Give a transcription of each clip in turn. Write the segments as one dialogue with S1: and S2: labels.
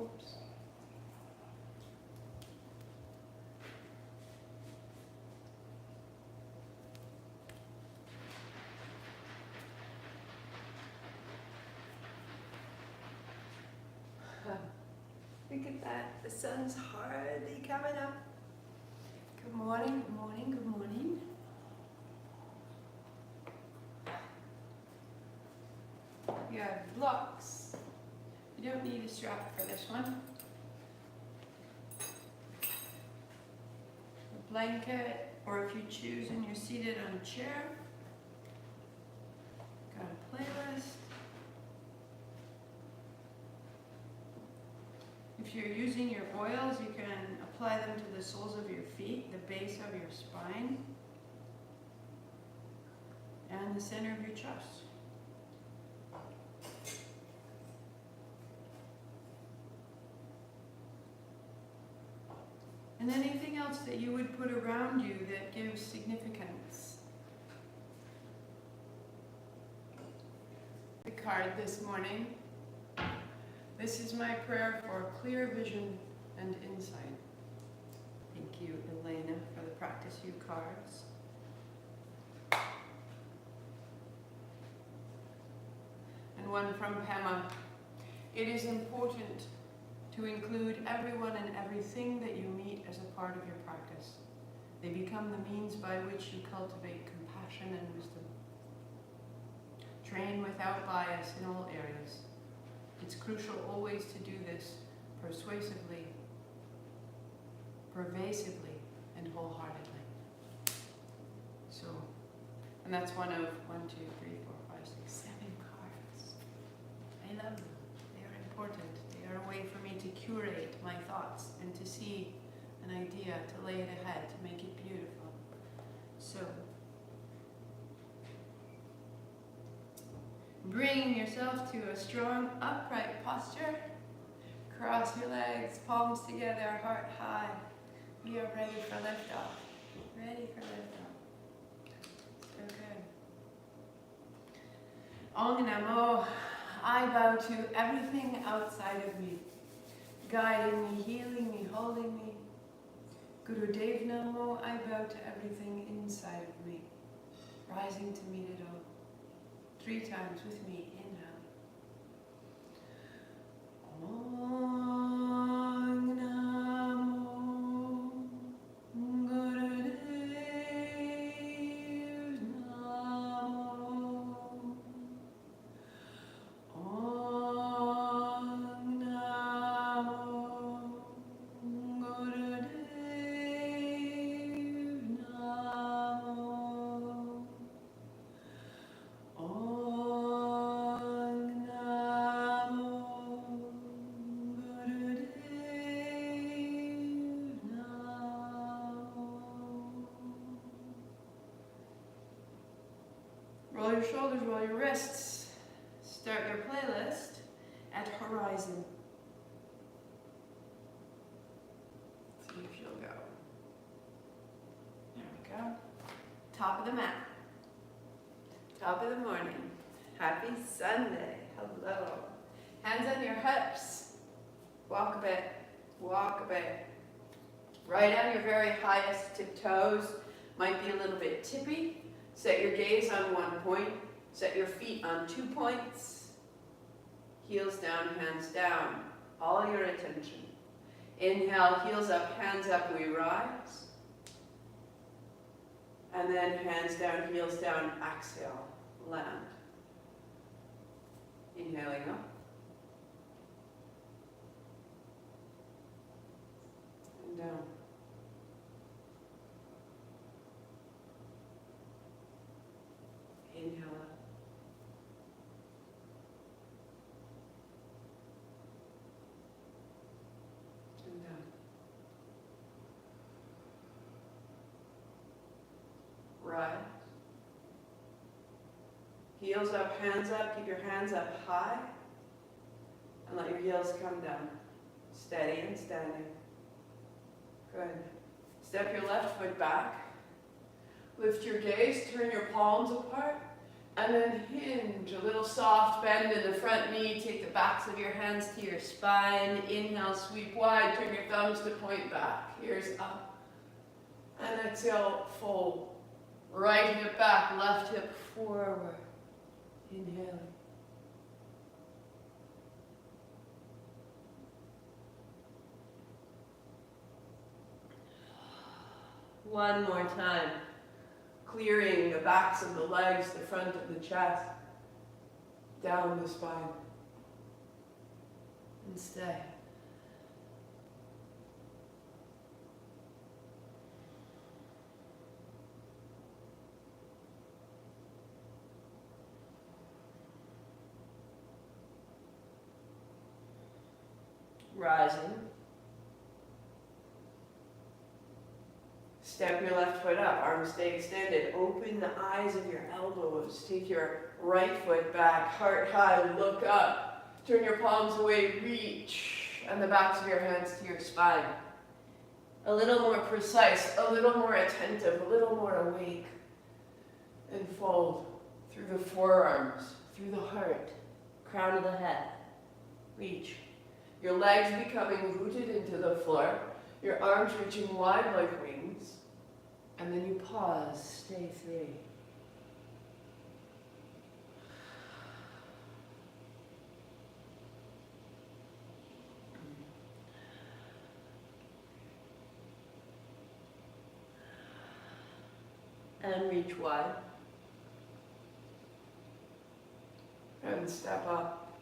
S1: Oops. Look at that, the sun's hardly coming up. Good morning, good morning, good morning. You have blocks. You don't need a strap for this one. A blanket, or if you choose and you're seated on a chair. Got a playlist. If you're using your oils, you can apply them to the soles of your feet, the base of your spine, and the center of your chest. And anything else that you would put around you that gives significance. The card this morning. This is my prayer for clear vision and insight. Thank you, Elena, for the Practice You cards. And one from Pema. It is important to include everyone and everything that you meet as a part of your practice. They become the means by which you cultivate compassion and wisdom. Train without bias in all areas. It's crucial always to do this persuasively, pervasively, and wholeheartedly. So, and that's one of 7 cards. I love them. They are important. They are a way for me to curate my thoughts and to see an idea, to lay it ahead, to make it beautiful. So, bring yourself to a strong, upright posture. Cross your legs, palms together, heart high. We are ready for liftoff. Ready for liftoff. So good. Om Namo. I bow to everything outside of me, guiding me, healing me, holding me. Guru Dev Namo. I bow to everything inside of me, rising to meet it all. 3 times with me, inhale. Om Namo Guru Dev Namo. Om Namo Guru Dev Namo. Roll your shoulders, roll your wrists. Start your playlist at horizon. See if you'll go. There we go. Top of the mat. Top of the morning. Happy Sunday. Hello. Hands on your hips. Walk a bit. Walk a bit. Right on your very highest tip toes. Might be a little bit tippy. Set your gaze on 1 point. Set your feet on 2 points. Heels down, hands down. All your attention. Inhale, heels up, hands up, we rise. And then hands down, heels down, exhale, land. Inhaling up. And down. Inhale up. And down. Rise. Heels up, hands up. Keep your hands up high. And let your heels come down. Steady and standing. Good. Step your left foot back. Lift your gaze, turn your palms apart. And then hinge, a little soft bend in the front knee. Take the backs of your hands to your spine. Inhale, sweep wide, turn your thumbs to point back. Ears up. And exhale, fold. Right hip back, left hip forward. Inhaling. One more time. Clearing the backs of the legs, the front of the chest, down the spine. And stay. Rising. Step your left foot up, arms stay extended. Open the eyes of your elbows. Take your right foot back, heart high, look up. Turn your palms away, reach, and the backs of your hands to your spine. A little more precise, a little more attentive, a little more awake. And fold through the forearms, through the heart, crown of the head. Reach. Your legs becoming rooted into the floor. Your arms reaching wide like wings. And then you pause, stay 3. And reach wide. And step up.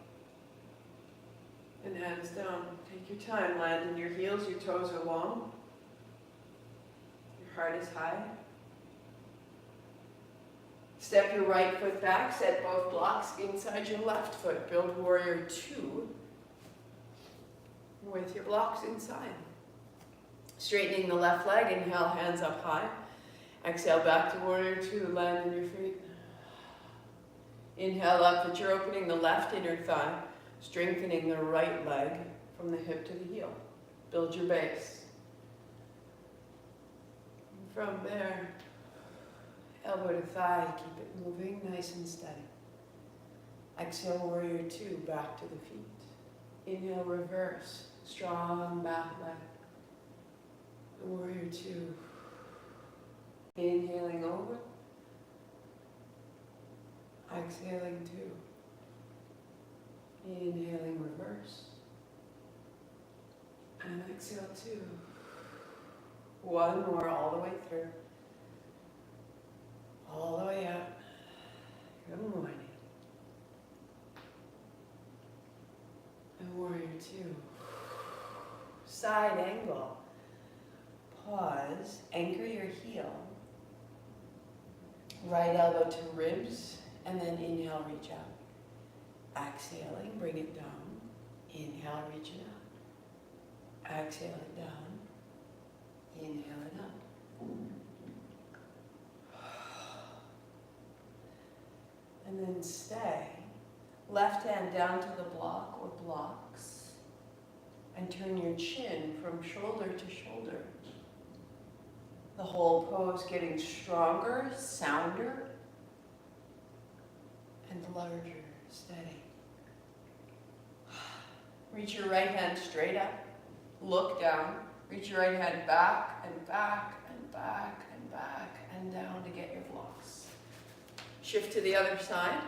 S1: And hands down. Take your time, land in your heels, your toes are long. Your heart is high. Step your right foot back, set both blocks inside your left foot. Build warrior 2 with your blocks inside. Straightening the left leg, inhale, hands up high. Exhale, back to warrior 2, land in your feet. Inhale up, that you're opening the left inner thigh, strengthening the right leg from the hip to the heel. Build your base. And from there, elbow to thigh, keep it moving nice and steady. Exhale, warrior 2, back to the feet. Inhale, reverse, strong back leg. Warrior 2. Inhaling over. Exhaling 2. Inhaling, reverse. And exhale 2. One more all the way through. All the way up. Good morning. And warrior 2. Side angle. Pause. Anchor your heel. Right elbow to ribs. And then inhale, reach out. Exhaling, bring it down. Inhale, reach it out. Exhale it down. Inhale it up. And then stay. Left hand down to the block or blocks. And turn your chin from shoulder to shoulder. The whole pose getting stronger, sounder, and larger, steady. Reach your right hand straight up. Look down. Reach your right hand back and back and back and back and down to get your blocks. Shift to the other side.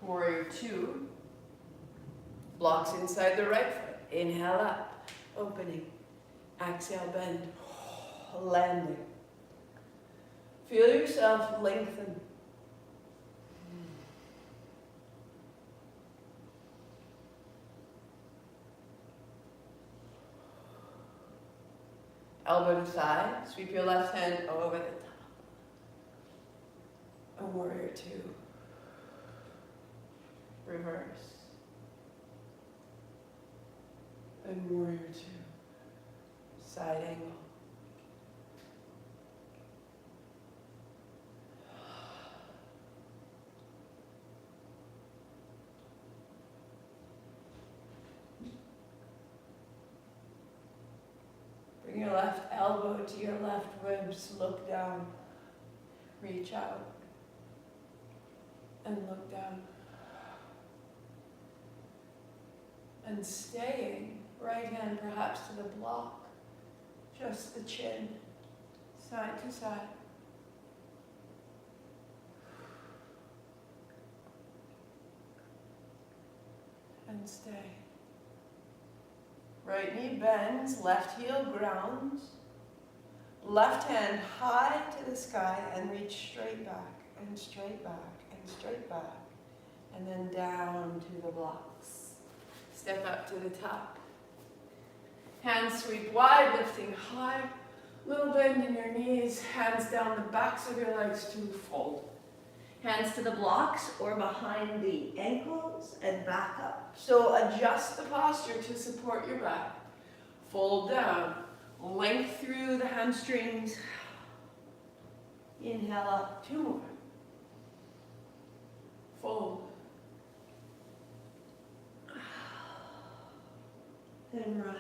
S1: Warrior 2. Blocks inside the right foot. Inhale up, opening. Exhale, bend, landing. Feel yourself lengthen. Elbow to thigh, sweep your left hand over the top. A warrior 2. Reverse. And warrior 2. Side angle. Bring your left elbow to your left ribs, look down. Reach out and look down. And staying, right hand perhaps to the block, just the chin, side to side. And stay. Right knee bends, left heel grounds. Left hand high to the sky and reach straight back and straight back and straight back. And then down to the blocks. Step up to the top. Hands sweep wide, lifting high. Little bend in your knees. Hands down the backs of your legs to fold. Hands to the blocks or behind the ankles and back up. So adjust the posture to support your back. Fold down. Length through the hamstrings. Inhale up. 2 more. Fold. Then rise.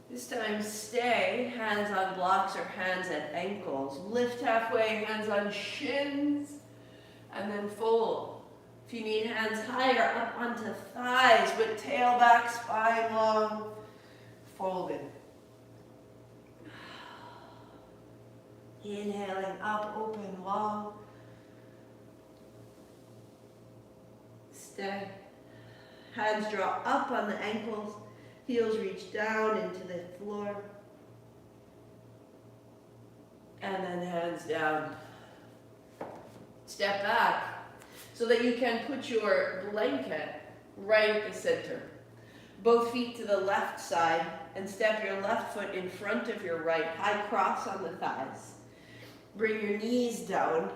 S1: This time stay, hands on blocks or hands at ankles. Lift halfway, hands on shins, and then fold. If you need hands higher, up onto thighs with tail back, spine long, folded. Inhaling up, open, long. Stay. Hands draw up on the ankles. Heels reach down into the floor. And then hands down. Step back so that you can put your blanket right at the center. Both feet to the left side and step your left foot in front of your right. High cross on the thighs. Bring your knees down,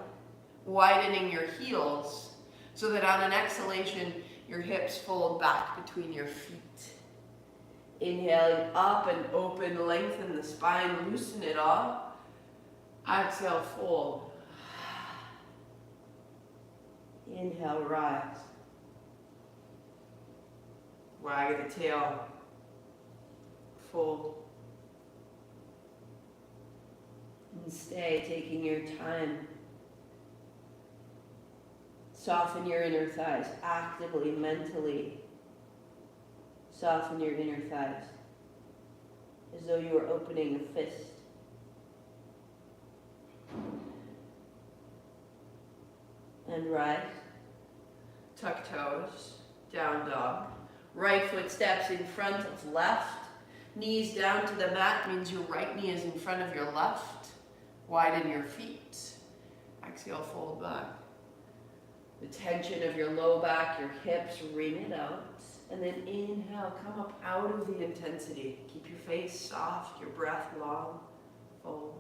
S1: widening your heels so that on an exhalation, your hips fold back between your feet. Inhaling up and open, lengthen the spine, loosen it off. Exhale, fold. Inhale, rise. Wag the tail. Fold. And stay, taking your time. Soften your inner thighs, actively, mentally. Soften your inner thighs, as though you were opening a fist. And rise. Tuck toes, down dog. Right foot steps in front of left. Knees down to the mat means your right knee is in front of your left. Widen your feet. Exhale, fold back. The tension of your low back, your hips, wring it out. And then inhale, come up out of the intensity. Keep your face soft, your breath long. Fold.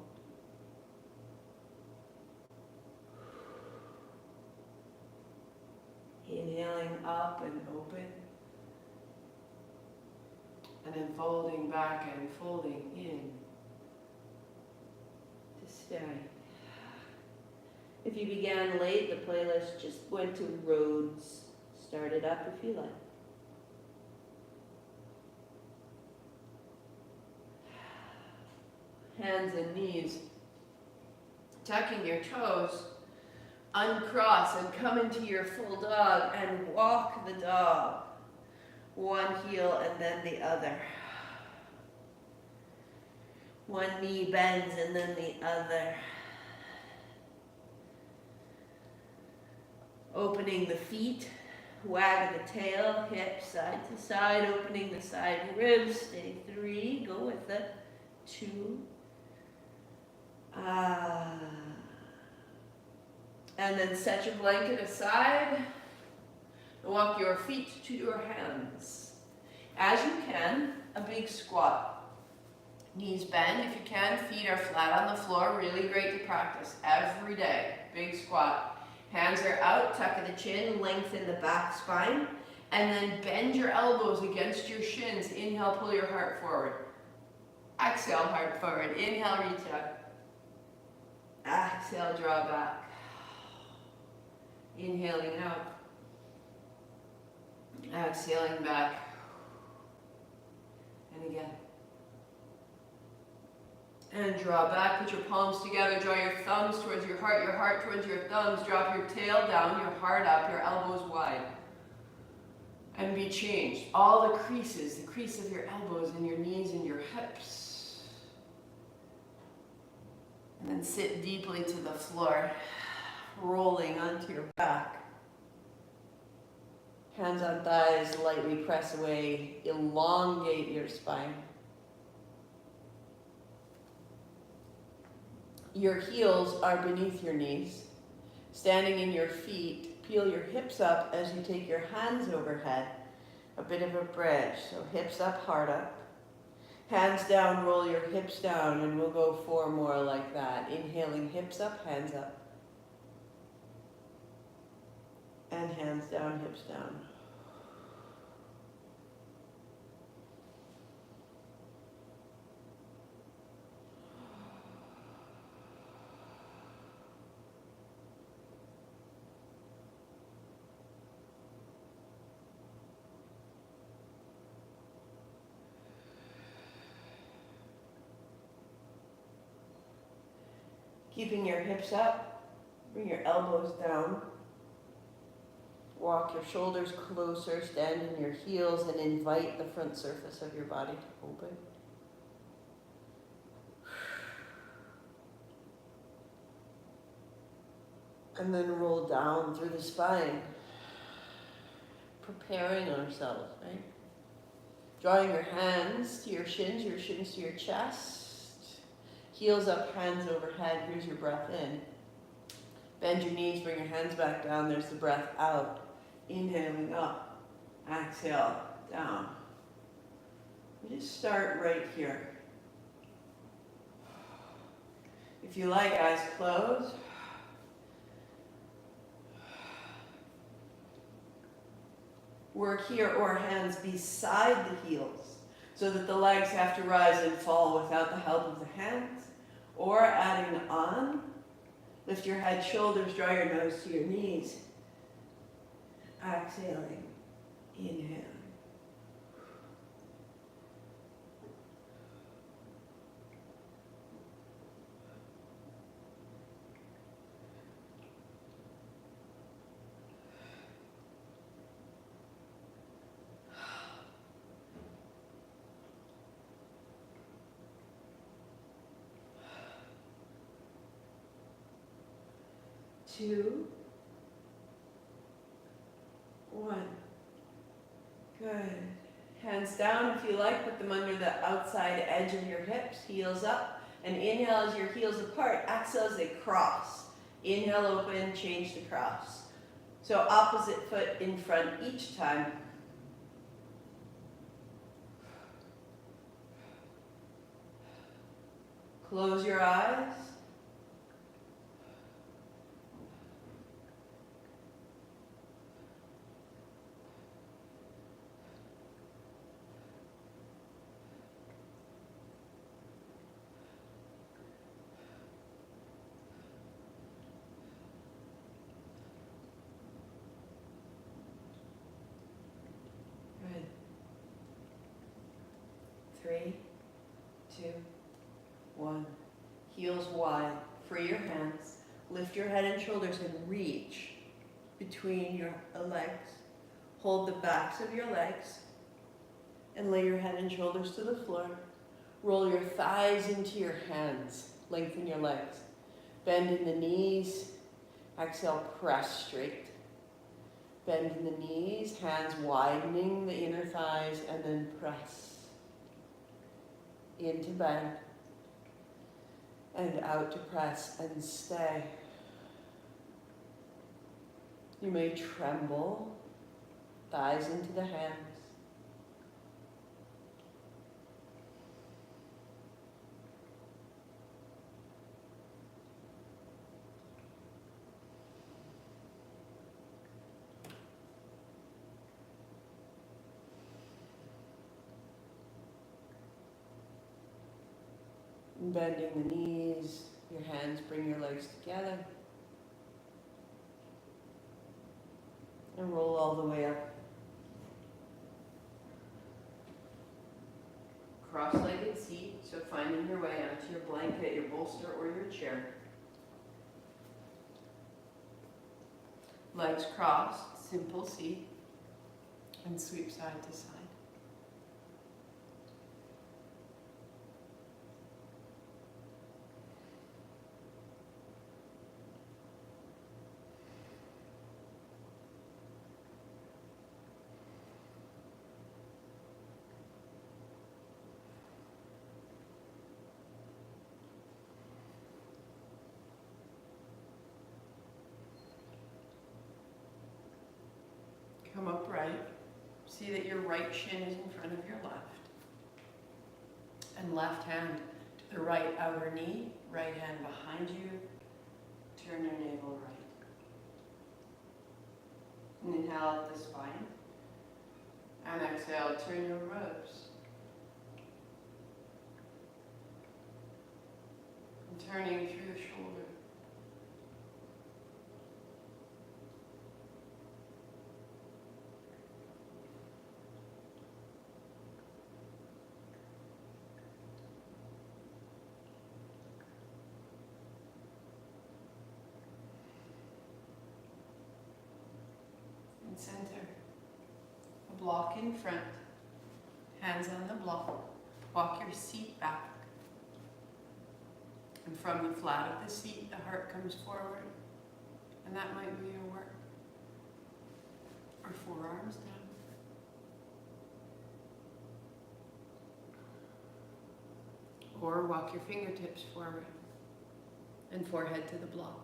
S1: Inhaling up and open. And then folding back and folding in. To stay. If you began late, the playlist just went to roads. Start it up if you like. Hands and knees. Tucking your toes. Uncross and come into your full dog and walk the dog. One heel and then the other. One knee bends and then the other. Opening the feet, wag the tail, hips side to side, opening the side ribs. Stay 3, go with it. 2. And then set your blanket aside. Walk your feet to your hands. As you can, a big squat. Knees bend if you can, feet are flat on the floor. Really great to practice every day. Big squat. Hands are out, tuck of the chin, lengthen the back spine, and then bend your elbows against your shins. Inhale, pull your heart forward. Exhale, heart forward. Inhale, reach up. Exhale, draw back. Inhaling out. Exhaling back. And again. And draw back, put your palms together, draw your thumbs towards your heart towards your thumbs, drop your tail down, your heart up, your elbows wide. And be changed. All the creases, the crease of your elbows and your knees and your hips. And then sit deeply to the floor, rolling onto your back. Hands on thighs, lightly press away, elongate your spine. Your heels are beneath your knees. Standing in your feet, peel your hips up as you take your hands overhead. A bit of a bridge, so hips up, heart up. Hands down, roll your hips down, and we'll go 4 more like that. Inhaling, hips up, hands up. And hands down, hips down. Keeping your hips up, bring your elbows down. Walk your shoulders closer, stand in your heels, and invite the front surface of your body to open. And then roll down through the spine, preparing ourselves, right? Drawing your hands to your shins to your chest. Heels up, hands overhead. Here's your breath in. Bend your knees, bring your hands back down. There's the breath out. Inhaling up. Exhale, down. You just start right here. If you like, eyes closed. Work here or hands beside the heels so that the legs have to rise and fall without the help of the hands. Or adding on, lift your head, shoulders, draw your nose to your knees. Exhaling, inhaling. Two, 1. Good. Hands down if you like, put them under the outside edge of your hips, heels up, and inhale as your heels apart, exhale as they cross. Inhale, open, change the cross. So opposite foot in front each time. Close your eyes. Good. 3, 2, 1. Heels wide. Free your hands. Lift your head and shoulders and reach between your legs. Hold the backs of your legs and lay your head and shoulders to the floor. Roll your thighs into your hands. Lengthen your legs. Bend in the knees. Exhale, press straight. Bend in the knees, hands widening the inner thighs, and then press into bend and out to press and stay. You may tremble, thighs into the hands. Bending the knees, your hands bring your legs together. And roll all the way up. Cross-legged the seat, so finding your way onto your blanket, your bolster, or your chair. Legs crossed, simple seat, and sweep side to side. Come upright. See that your right shin is in front of your left. And left hand to the right outer knee, right hand behind you. Turn your navel right. And inhale up the spine. And exhale, turn your ribs. And turning through the shoulder. Center. A block in front. Hands on the block. Walk your seat back. And from the flat of the seat, the heart comes forward. And that might be your work. Or forearms down. Or walk your fingertips forward. And forehead to the block.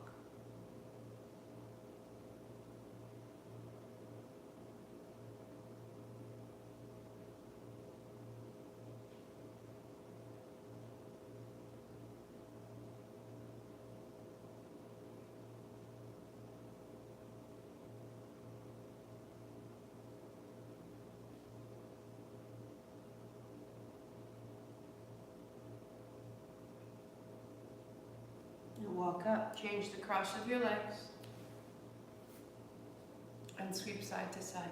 S1: Walk up, change the cross of your legs, and sweep side to side.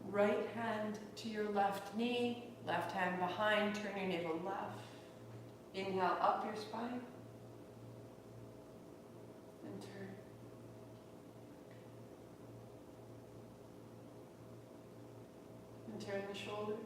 S1: Right hand to your left knee, left hand behind, turn your navel left. Inhale up your spine and turn. And turn the shoulders.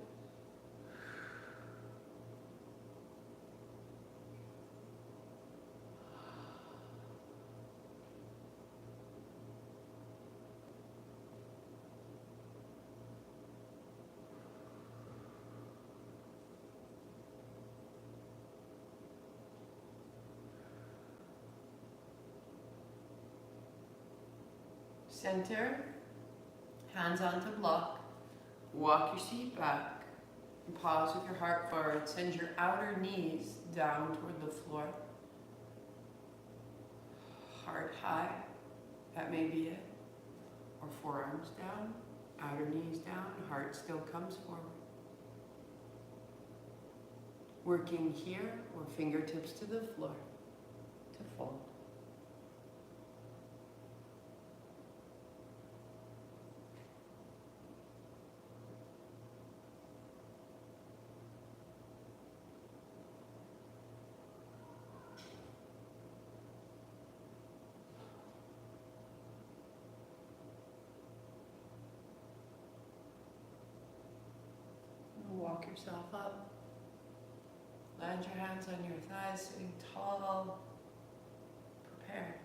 S1: Center, hands onto block, walk your seat back, and pause with your heart forward. Send your outer knees down toward the floor. Heart high, that may be it. Or forearms down, outer knees down, heart still comes forward. Working here, or fingertips to the floor, to fold. Walk yourself up. Land your hands on your thighs, sitting tall. Prepare.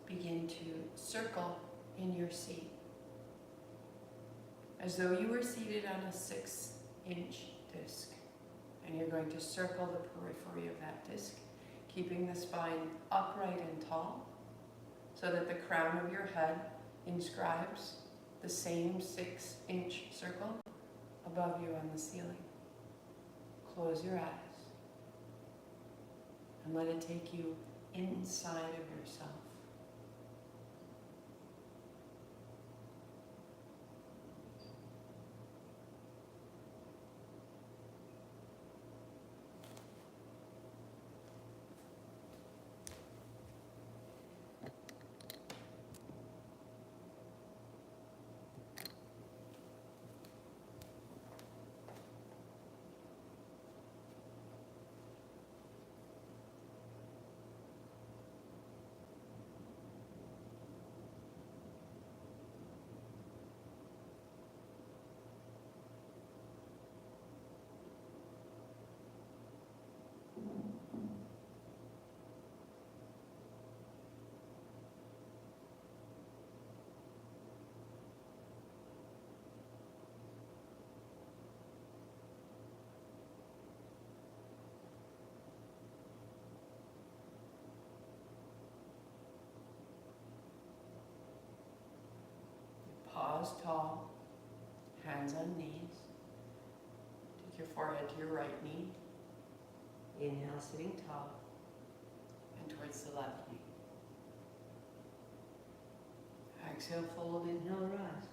S1: Begin to circle in your seat. As though you were seated on a 6-inch disc. And you're going to circle the periphery of that disc, keeping the spine upright and tall, so that the crown of your head inscribes the same 6-inch circle above you on the ceiling. Close your eyes And let it take you inside of yourself. Pause tall, hands on knees. Take your forehead to your right knee. Inhale, sitting tall, and towards the left knee. Exhale, fold, inhale, rise.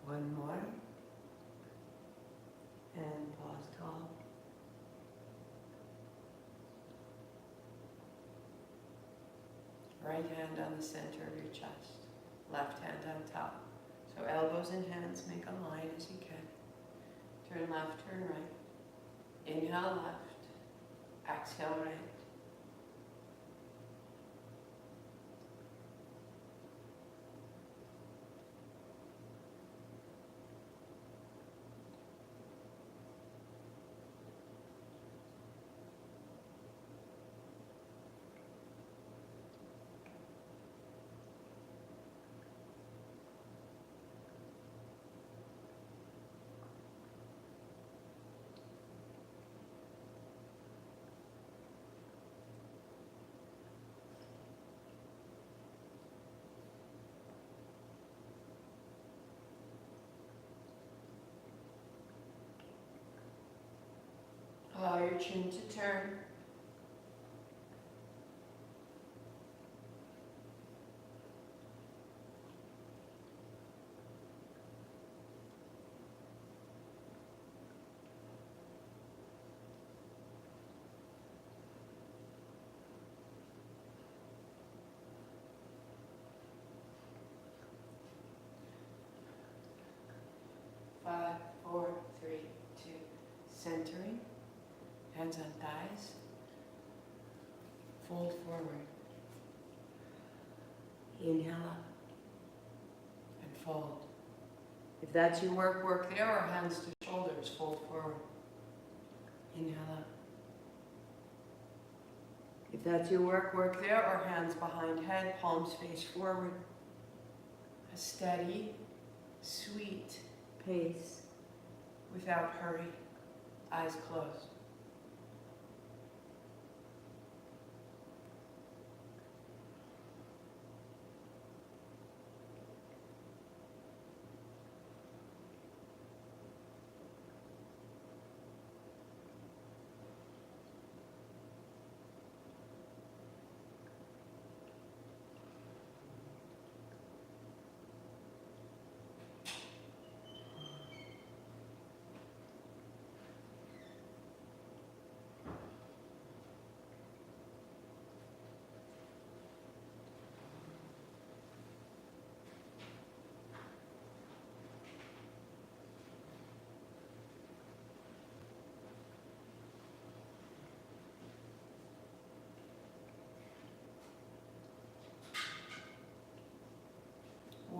S1: One more. And pause tall. Right hand on the center of your chest. Left hand on top. So elbows and hands make a line as you can. Turn left, turn right. Inhale left. Exhale right. Allow your chin to turn. Five, four, three, two. Centering. Hands on thighs. Fold forward. Inhale up. And fold. If that's your work, work there, or hands to shoulders, fold forward. Inhale up. If that's your work, work there, or hands behind head, palms face forward. A steady, sweet pace without hurry. Eyes closed.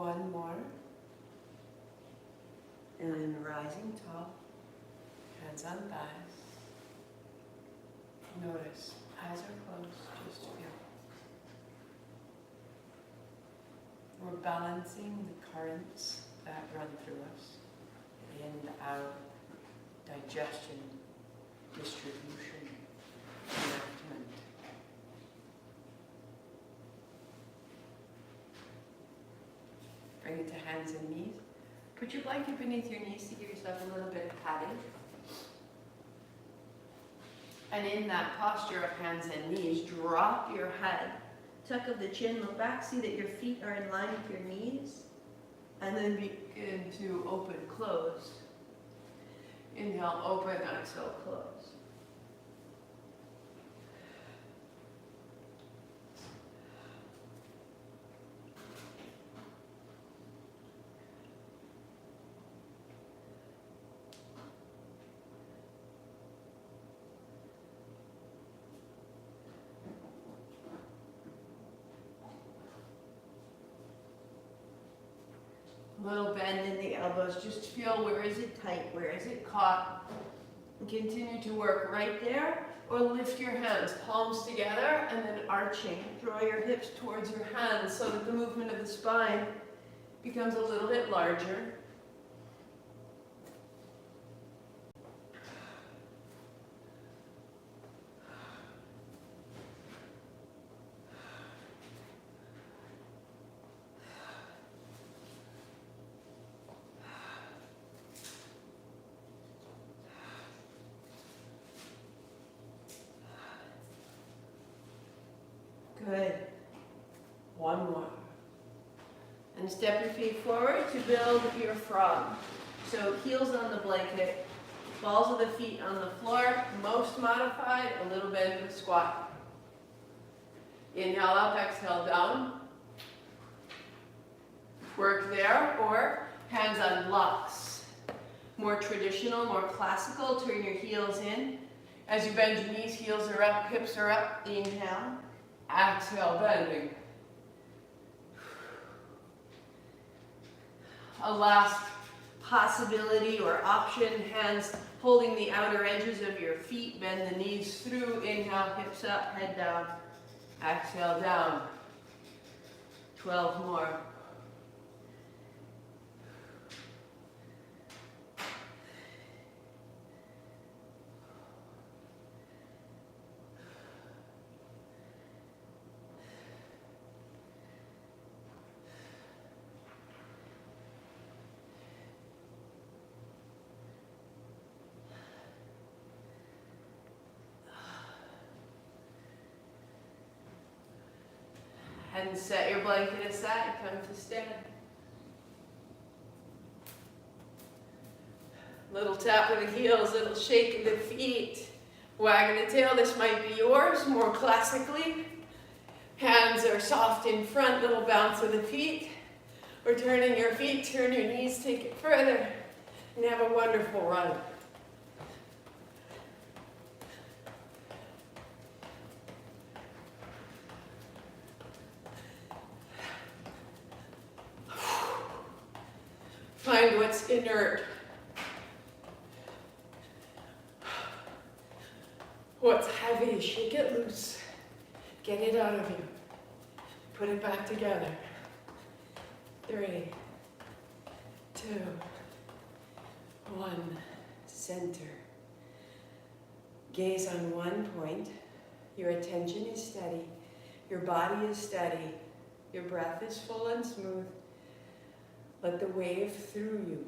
S1: One more. And then rising tall, hands on thighs. Notice, eyes are closed, just feel. We're balancing the currents that run through us, in, out, digestion, distribution, enactment. Bring it to hands and knees. Put your blanket beneath your knees to give yourself a little bit of padding. And in that posture of hands and knees, drop your head. Tuck of the chin, look back, see that your feet are in line with your knees. And then begin to open, close. Inhale, open, exhale, close. Little bend in the elbows, just feel where is it tight, where is it caught. And continue to work right there, or lift your hands, palms together, and then arching. Draw your hips towards your hands so that the movement of the spine becomes a little bit larger. Good. One more. And step your feet forward to build your frog. So heels on the blanket, balls of the feet on the floor, most modified, a little bit of a squat. Inhale up, exhale down. Work there, or hands on blocks. More traditional, more classical, turn your heels in. As you bend your knees, heels are up, hips are up. Inhale. Exhale, bending. A last possibility or option, hands holding the outer edges of your feet, bend the knees through, inhale, hips up, head down, exhale, down. 12 more. And set your blanket aside, come to stand. Little tap of the heels, little shake of the feet. Wag of the tail, this might be yours, more classically. Hands are soft in front, little bounce of the feet. Or turning your feet, turn your knees, take it further, and have a wonderful run. Find what's inert. What's heavy, shake it loose. Get it out of you. Put it back together. 3, 2, 1. Center. Gaze on one point. Your attention is steady. Your body is steady. Your breath is full and smooth. Let the wave through you.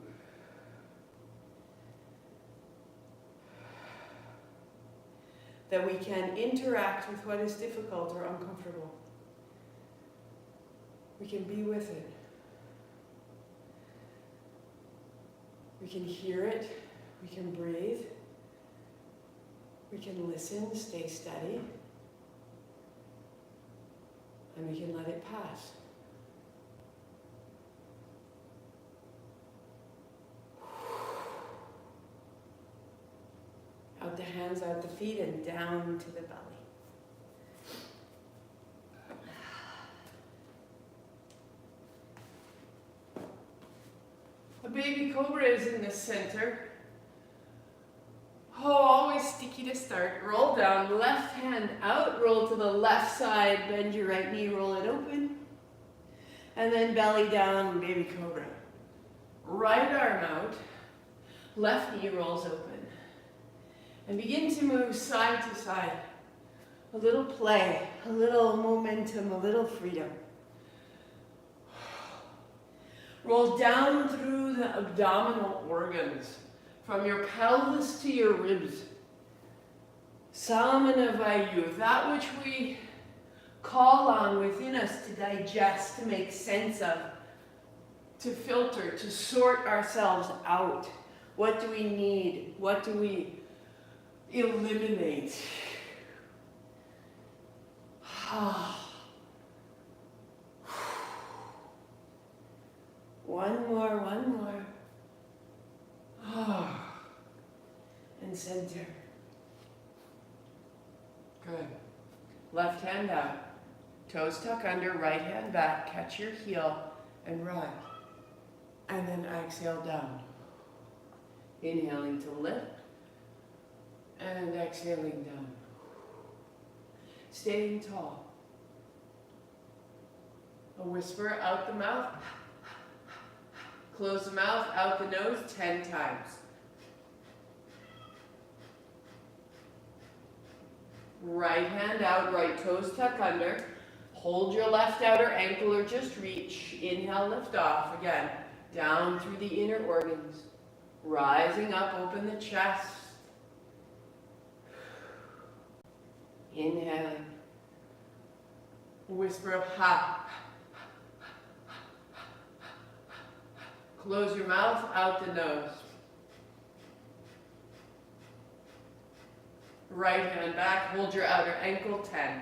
S1: That we can interact with what is difficult or uncomfortable. We can be with it. We can hear it. We can breathe. We can listen, stay steady. And we can let it pass. Out the hands, out the feet, and down to the belly. baby cobra is in the center. Oh, always sticky to start. Roll down, left hand out, roll to the left side, bend your right knee, roll it open. And then belly down, baby cobra. Right arm out, left knee rolls open. And begin to move side to side. A little play, a little momentum, a little freedom. Roll down through the abdominal organs, from your pelvis to your ribs. Samana vayu, that which we call on within us to digest, to make sense of, to filter, to sort ourselves out. What do we need? What do we eliminate? One more, one more. And center. Good. Left hand out. Toes tuck under, right hand back. Catch your heel and rise. And then exhale down. Inhaling to lift. And exhaling down. Staying tall. A whisper out the mouth. Close the mouth, out the nose 10 times. Right hand out, right toes tuck under. Hold your left outer ankle or just reach. Inhale, lift off. Again, down through the inner organs. Rising up, open the chest. Inhaling. Whisper of ha. Close your mouth, out the nose. Right hand back, hold your outer ankle, 10.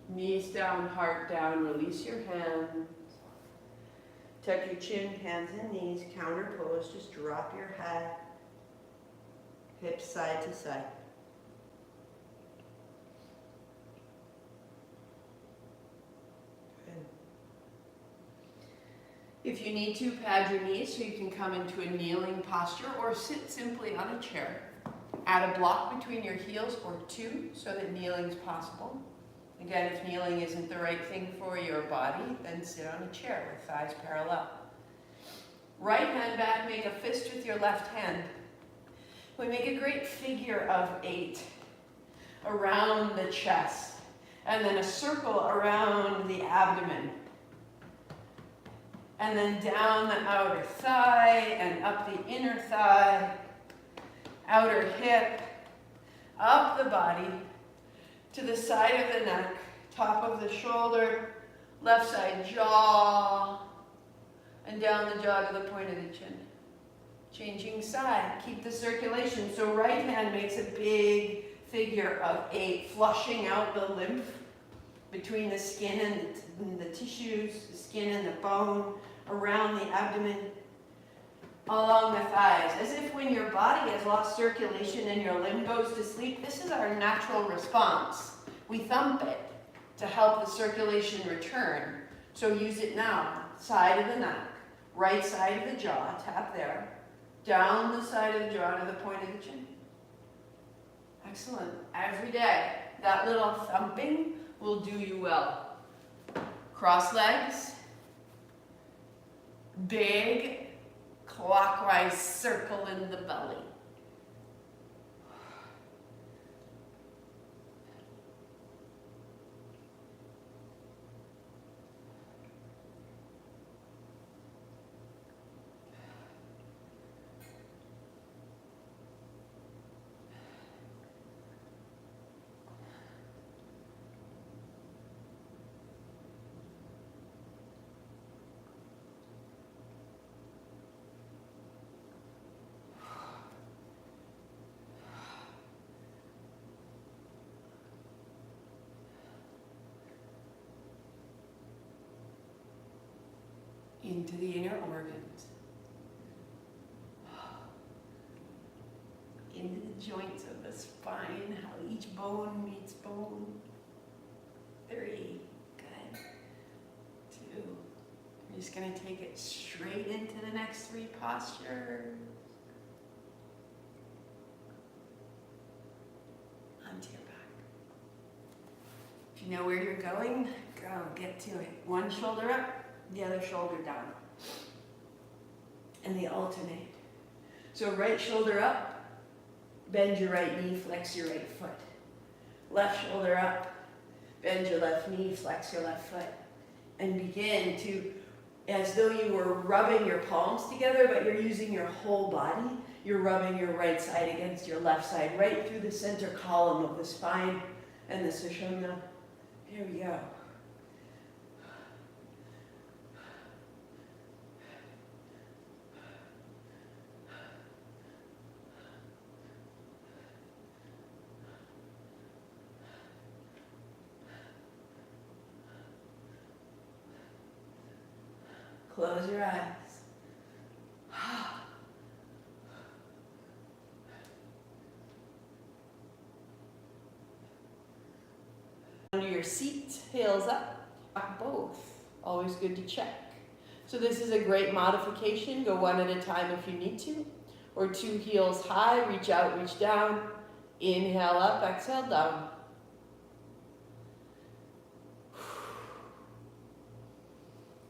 S1: Knees down, heart down, release your hands. Tuck your chin, hands and knees, counter pose, just drop your head. Hips side to side. If you need to, pad your knees so you can come into a kneeling posture or sit simply on a chair. Add a block between your heels or two so that kneeling is possible. Again, if kneeling isn't the right thing for your body, then sit on a chair with thighs parallel. Right hand back, make a fist with your left hand. We make a great figure of 8 around the chest, and then a circle around the abdomen. And then down the outer thigh and up the inner thigh, outer hip, up the body, to the side of the neck, top of the shoulder, left side jaw, and down the jaw to the point of the chin. Changing side, keep the circulation. So right hand makes a big figure of 8, flushing out the lymph between the skin and the tissues, the skin and the bone, around the abdomen, along the thighs, as if when your body has lost circulation and your limb goes to sleep, this is our natural response. We thump it to help the circulation return. So use it now. Side of the neck, right side of the jaw, tap there, down the side of the jaw to the point of the chin. Excellent. Every day, that little thumping will do you well. Cross legs. Big clockwise circle in the belly. Into the inner organs, into the joints of the spine, how each bone meets bone. 3, good. just going to take it straight into the next 3 postures. Onto your back. If you know where you're going, go, get to it. One shoulder up, the other shoulder down. And they alternate. So right shoulder up, bend your right knee, flex your right foot. Left shoulder up, bend your left knee, flex your left foot. And begin to, as though you were rubbing your palms together, but you're using your whole body. You're rubbing your right side against your left side, right through the center column of the spine and the sushumna. Here we go. Close your eyes. Under your seat, heels up, both. Always good to check. So this is a great modification. Go one at a time if you need to. Or 2 heels high, reach out, reach down. Inhale up, exhale down.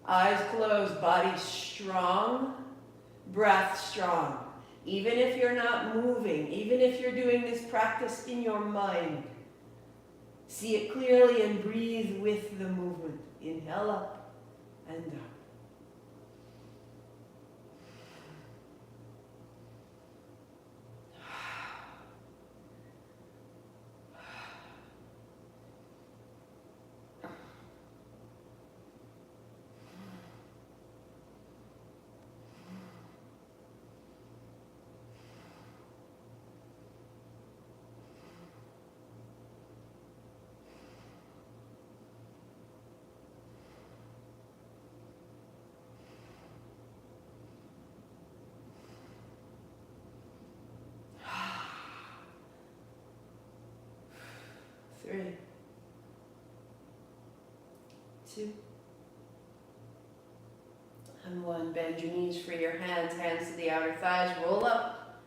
S1: Eyes closed, body strong, breath strong. Even if you're not moving, even if you're doing this practice in your mind, see it clearly and breathe with the movement. Inhale up and down. Three, 2, and 1. Bend your knees, free your hands, hands to the outer thighs, roll up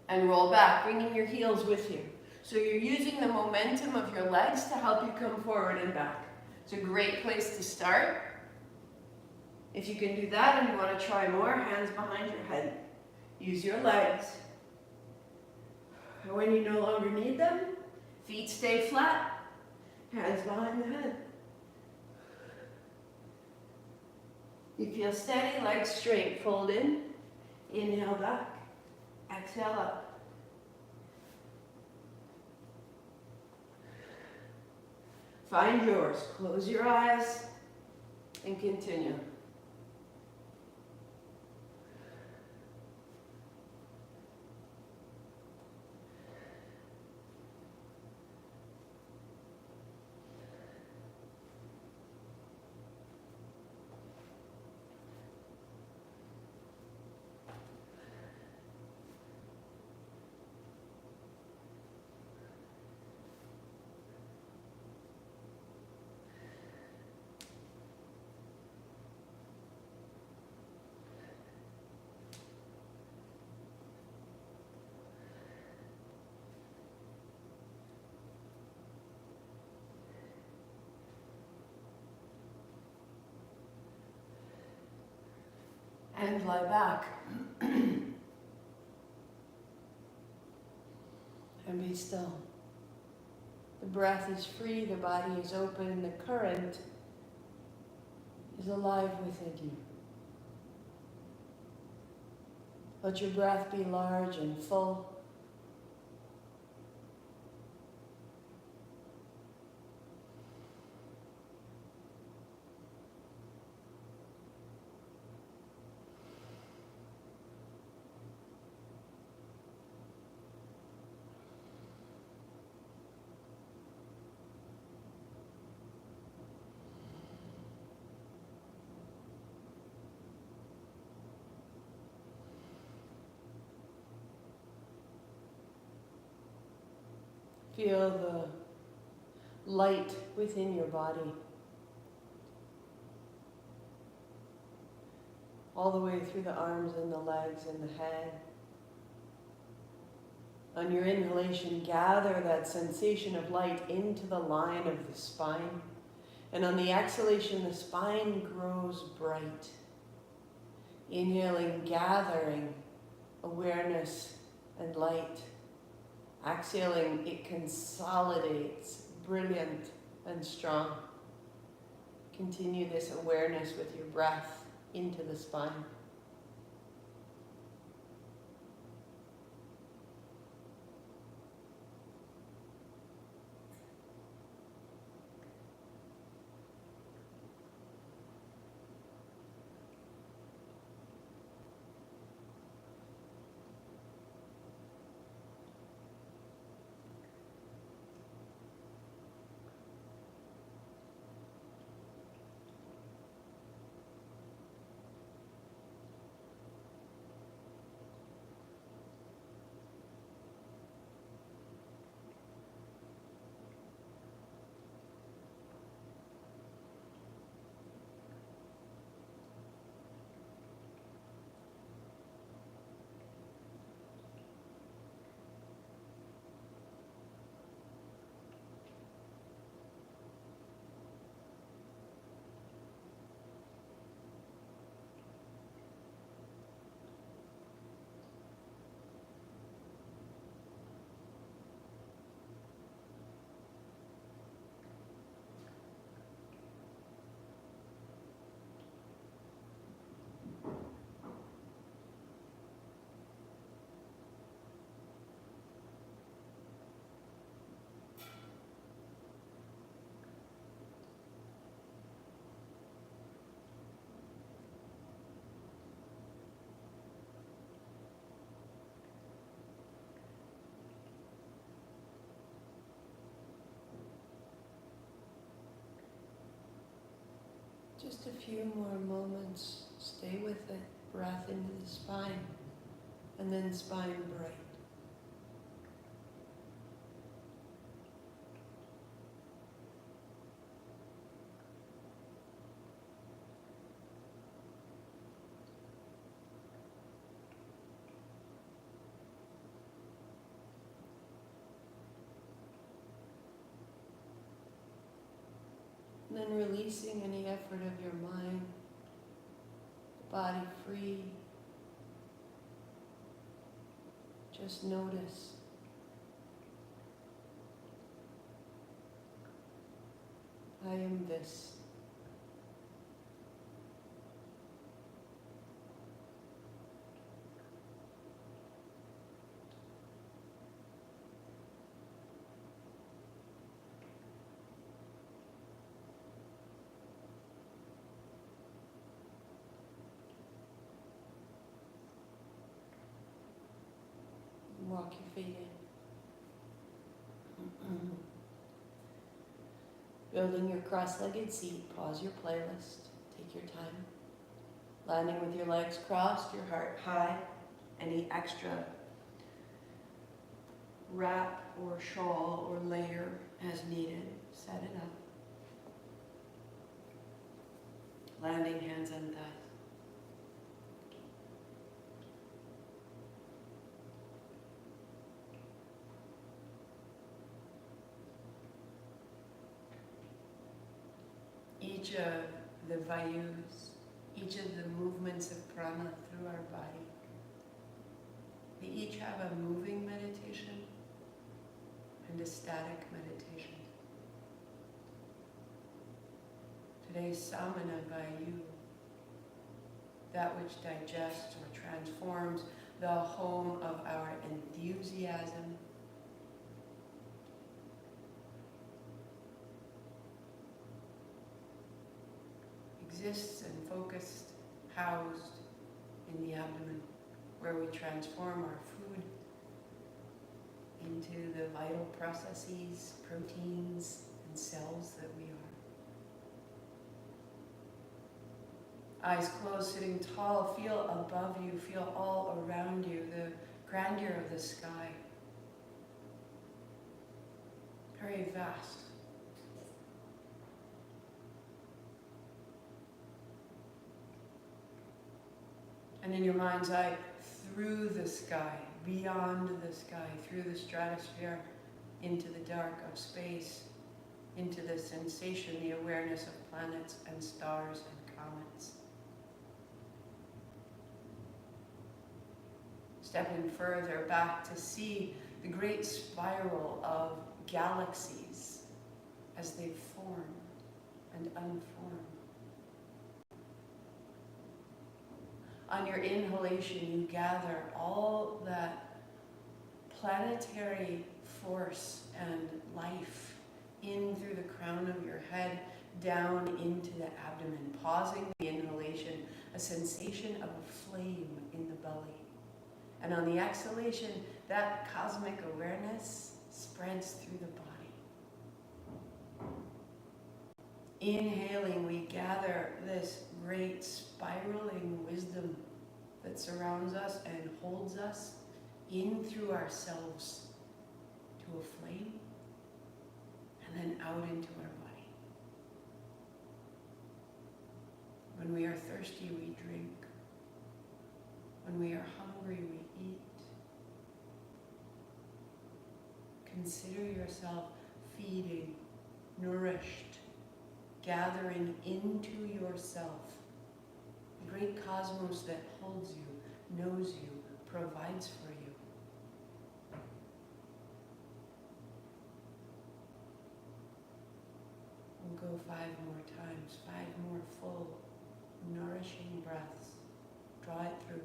S1: and roll back, bringing your heels with you. So you're using the momentum of your legs to help you come forward and back. It's a great place to start. If you can do that and you want to try more, hands behind your head. Use your legs. And when you no longer need them, feet stay flat, hands behind the head. You feel steady, legs straight, fold in, inhale back, exhale up. Find yours, close your eyes, and continue. And lie back. And be still. The breath is free, the body is open, the current is alive within you. Let your breath be large and full. Feel the light within your body.
S2: all the way through the arms and the legs and the head. On your inhalation, gather that sensation of light into the line of the spine. And on the exhalation, the spine grows bright. Inhaling, gathering awareness and light. Exhaling, it consolidates, brilliant and strong. Continue this awareness with your breath into the spine. Just a few more moments. Stay with it. Breath into the spine. And then spine bright. And then releasing any effort of your mind, body free. Just notice. I am this. Walk your feet in. Building your cross-legged seat, pause your playlist, take your time. Landing with your legs crossed, your heart high. Any extra wrap or shawl or layer as needed, set it up. Landing hands on thighs. Each of the vayus, each of the movements of prana through our body, they each have a moving meditation and a static meditation. Today's samana vayu, that which digests or transforms the home of our enthusiasm, exists and focused, housed in the abdomen, where we transform our food into the vital processes, proteins, and cells that we are. Eyes closed, sitting tall, feel above you, feel all around you, the grandeur of the sky. Very vast. And in your mind's eye, through the sky, beyond the sky, through the stratosphere, into the dark of space, into the sensation, the awareness of planets and stars and comets. Stepping further back to see the great spiral of galaxies as they form and unform. On your inhalation, you gather all that planetary force and life in through the crown of your head, down into the abdomen, pausing the inhalation, a sensation of a flame in the belly. And on the exhalation, that cosmic awareness spreads through the body. Inhaling, we gather this great spiraling wisdom that surrounds us and holds us in through ourselves to a flame and then out into our body. When we are thirsty, we drink. When we are hungry, we eat. Consider yourself feeding, nourished, gathering into yourself. The great cosmos that holds you, knows you, provides for you. We'll go 5 more times, 5 more full, nourishing breaths. Draw it through.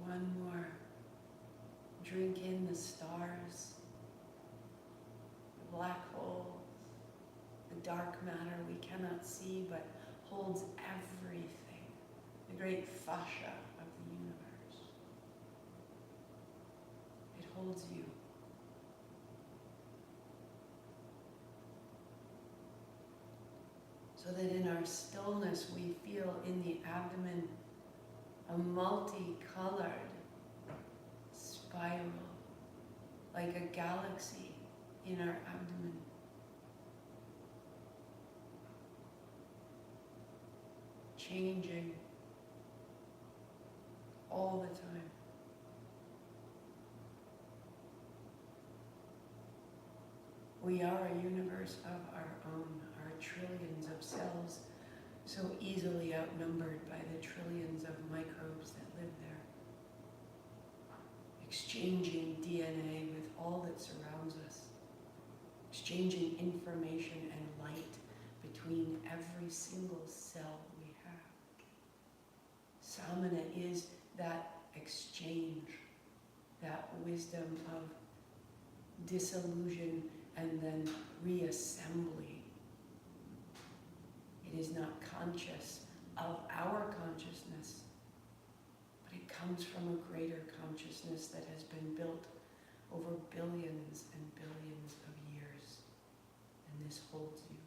S2: One more. Drink in the stars, the black holes, the dark matter we cannot see but holds everything, the great fascia of the universe. It holds you. So that in our stillness we feel in the abdomen a multicolored spiral, like a galaxy in our abdomen. Changing all the time. We are a universe of our own, our trillions of cells, so easily outnumbered by the trillions of microbes that live there. Exchanging DNA with all that surrounds us. Exchanging information and light between every single cell we have. Samana is that exchange, that wisdom of disillusion and then reassembly. It is not conscious of our consciousness, but it comes from a greater consciousness that has been built over billions and billions of years, and this holds you.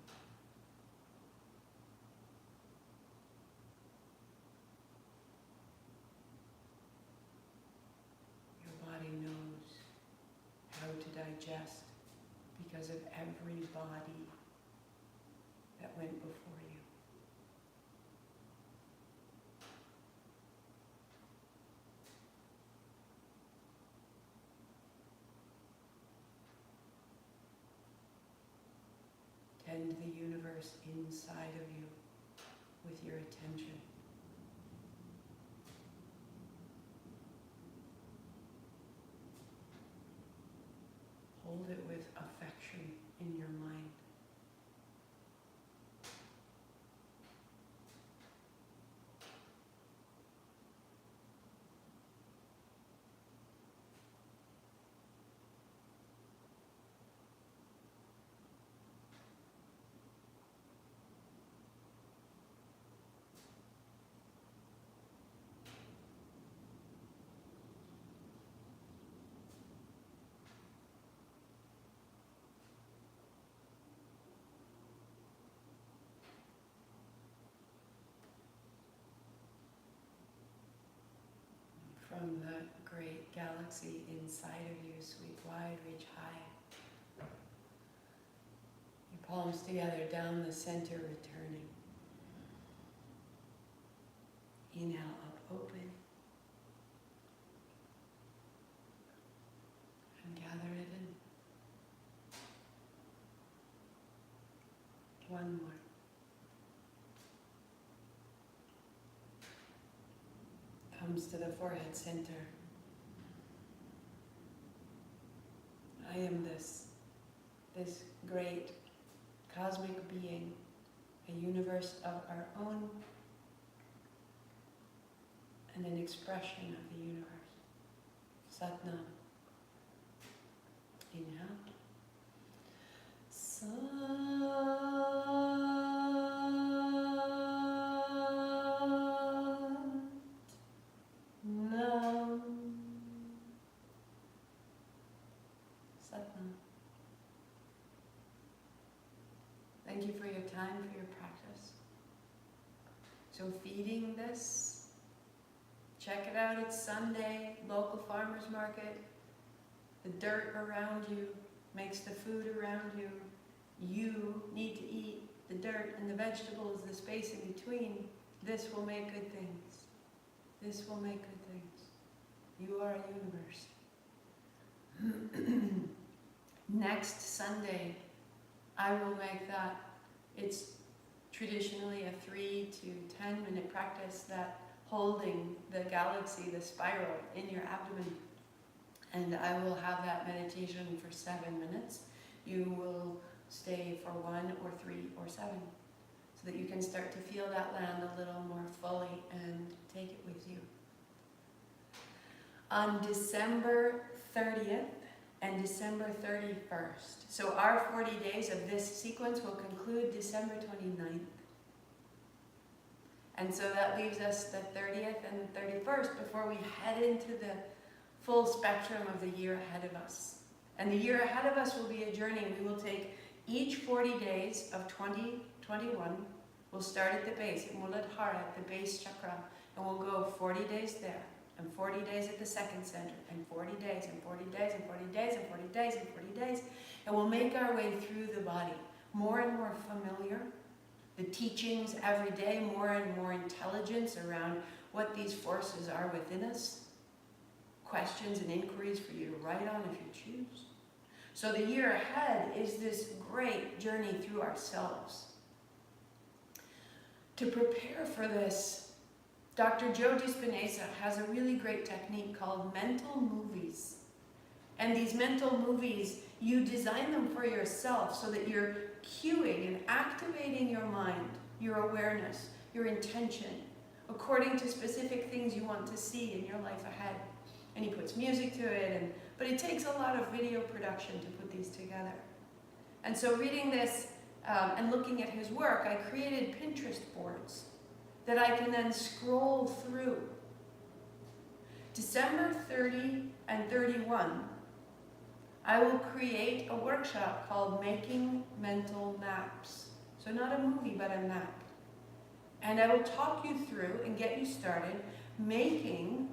S2: Your body knows how to digest because of every body that went before you. Tend the universe inside of you with your attention. Hold it with affection in your mind. from the great galaxy inside of you, sweep wide, reach high. Your palms together, down the center, returning. Inhale, up, open. And gather it in. One more. Comes to the forehead center. I am this great cosmic being, a universe of our own, and an expression of the universe. Satnam. Inhale. Satnam. Satnam. Thank you for your time, for your practice. So feeding this, check it out, it's Sunday, local farmers market. The dirt around you makes the food around you. You need to eat the dirt and the vegetables, the space in between. This will make good things. This will make good things. You are a universe. Next Sunday, I will make that. It's traditionally a 3 to 10 minute practice, that holding the galaxy, the spiral in your abdomen. And I will have that meditation for 7 minutes. You will stay for 1 or 3 or 7, so that you can start to feel that land a little more fully and take it with you. On December 30th and December 31st, so our 40 days of this sequence will conclude December 29th. And so that leaves us the 30th and the 31st before we head into the full spectrum of the year ahead of us. And the year ahead of us will be a journey. We will take each 40 days of 2021. We'll start at the base, at Muladhara, at the base chakra, and we'll go 40 days there, and 40 days at the second center, and 40 days, and 40 days, and 40 days, and 40 days, and 40 days. And we'll make our way through the body, more and more familiar. The teachings every day, more and more intelligence around what these forces are within us. Questions and inquiries for you to write on if you choose. So the year ahead is this great journey through ourselves. To prepare for this, Dr. Joe Dispenza has a really great technique called mental movies. And these mental movies, you design them for yourself so that you're cueing and activating your mind, your awareness, your intention, according to specific things you want to see in your life ahead. And he puts music to it, but it takes a lot of video production to put these together. And so reading this and looking at his work, I created Pinterest boards that I can then scroll through. December 30 and 31, I will create a workshop called Making Mental Maps. So not a movie, but a map. And I will talk you through and get you started making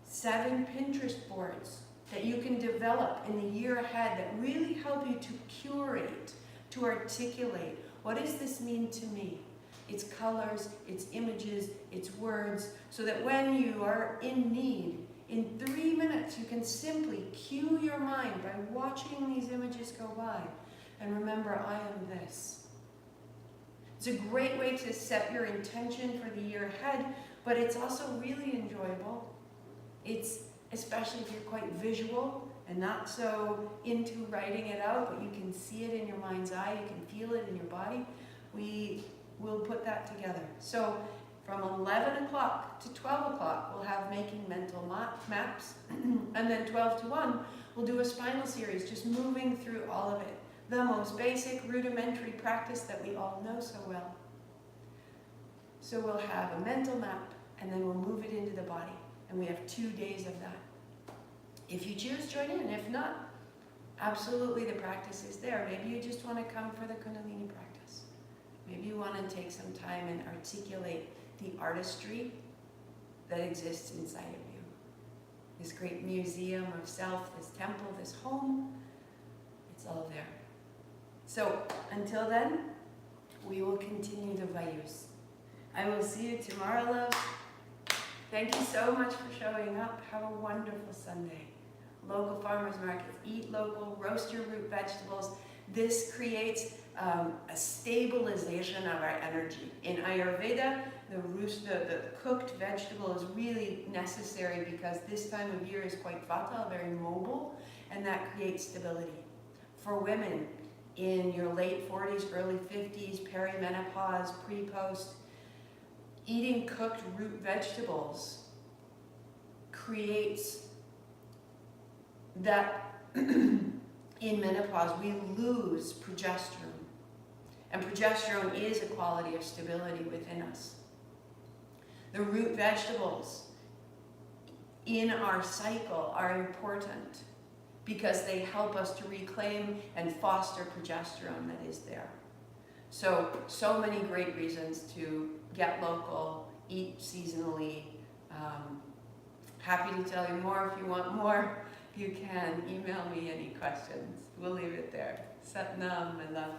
S2: 7 Pinterest boards that you can develop in the year ahead that really help you to curate, to articulate, what does this mean to me? Its colors, its images, its words, so that when you are in need, in 3 minutes you can simply cue your mind by watching these images go by and remember, I am this. It's a great way to set your intention for the year ahead, but it's also really enjoyable. It's, especially if you're quite visual and not so into writing it out, but you can see it in your mind's eye, you can feel it in your body. We will put that together. So from 11 o'clock to 12 o'clock, we'll have Making Mental Maps, and then 12 to 1, we'll do a spinal series, just moving through all of it. The most basic, rudimentary practice that we all know so well. So we'll have a mental map, and then we'll move it into the body. And we have 2 days of that. If you choose, join in. If not, absolutely the practice is there. Maybe you just want to come for the kundalini practice. Maybe you want to take some time and articulate the artistry that exists inside of you. this great museum of self, this temple, this home. It's all there. So until then, we will continue the vayus. I will see you tomorrow, love. Thank you so much for showing up. Have a wonderful Sunday. Local farmers markets, eat local, roast your root vegetables. This creates a stabilization of our energy. In Ayurveda, the cooked vegetable is really necessary because this time of year is quite vata, very mobile, and that creates stability. For women in your late 40s, early 50s, perimenopause, pre-post, eating cooked root vegetables creates that in menopause we lose progesterone. And progesterone is a quality of stability within us. The root vegetables in our cycle are important because they help us to reclaim and foster progesterone that is there. So many great reasons to get local, eat seasonally. Happy to tell you more if you want more. You can email me any questions. We'll leave it there. Sat Nam, my love.